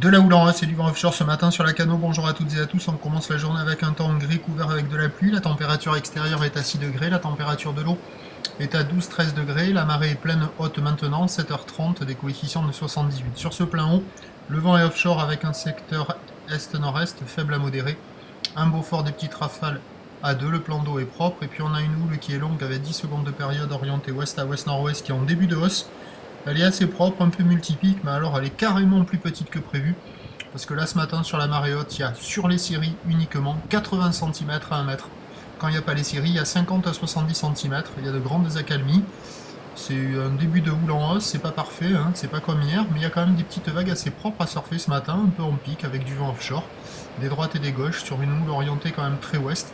De la houle en hausse et du vent offshore ce matin sur la Cano. Bonjour à toutes et à tous. On commence la journée avec un temps gris couvert avec de la pluie. La température extérieure est à 6 degrés. La température de l'eau est à 12-13 degrés. La marée est pleine haute maintenant, 7h30, des coefficients de 78. Sur ce plein haut, le vent est offshore avec un secteur est-nord-est faible à modéré. Un beau fort des petites rafales à 2. Le plan d'eau est propre. Et puis on a une houle qui est longue avec 10 secondes de période orientée ouest à ouest-nord-ouest qui est en début de hausse. Elle est assez propre, un peu multipique, mais alors elle est carrément plus petite que prévu. Parce que là, ce matin, sur la marée haute, il y a sur les scieries uniquement 80 cm à 1 mètre. Quand il n'y a pas les scieries, il y a 50 à 70 cm. Il y a de grandes accalmies. C'est un début de houle en hausse, c'est pas parfait, hein, c'est pas comme hier, mais il y a quand même des petites vagues assez propres à surfer ce matin, un peu en pic avec du vent offshore, des droites et des gauches, sur une houle orientée quand même très ouest,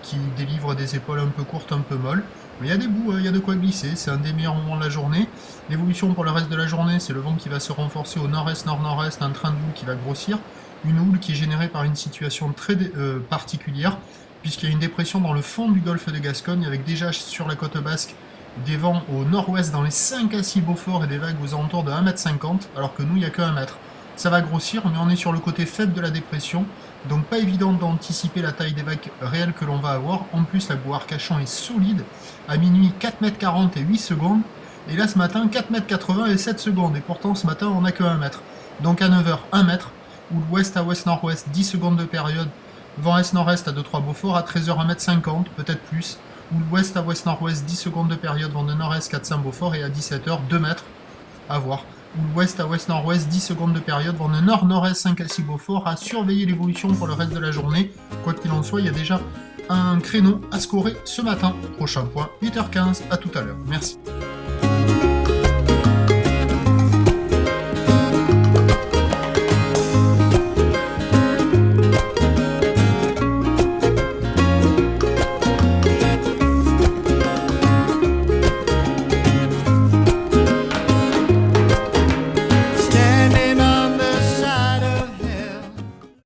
qui délivre des épaules un peu courtes, un peu molles. Mais il y a des bouts, il y a de quoi glisser, c'est un des meilleurs moments de la journée. L'évolution pour le reste de la journée, c'est le vent qui va se renforcer au nord-est, nord-nord-est, un train de houle qui va grossir. Une houle qui est générée par une situation très particulière, puisqu'il y a une dépression dans le fond du golfe de Gascogne, avec déjà sur la côte basque des vents au nord-ouest dans les 5 à 6 Beaufort et des vagues aux alentours de 1,50 m, alors que nous, il n'y a que 1 mètre. Ça va grossir, mais on est sur le côté faible de la dépression, donc pas évident d'anticiper la taille des vagues réelles que l'on va avoir. En plus, la boue Arcachon est solide, à minuit 4,40 m et 8 secondes, et là ce matin 4,80 m et 7 secondes, et pourtant ce matin on n'a que 1 mètre. Donc à 9h, 1 mètre, ou l'ouest à ouest-nord-ouest, 10 secondes de période, vent est-nord-est à 2-3 Beaufort, à 13h 1,50 m, peut-être plus, ou l'ouest à ouest-nord-ouest, 10 secondes de période, vent de nord-est 4-5 Beaufort, et à 17h, 2 mètres, à voir. Ou l'ouest à ouest-nord-ouest, 10 secondes de période, vent de nord-nord-est 5 à 6 Beaufort, à surveiller l'évolution pour le reste de la journée. Quoi qu'il en soit, il y a déjà un créneau à scorer ce matin. Prochain point, 8h15, à tout à l'heure. Merci.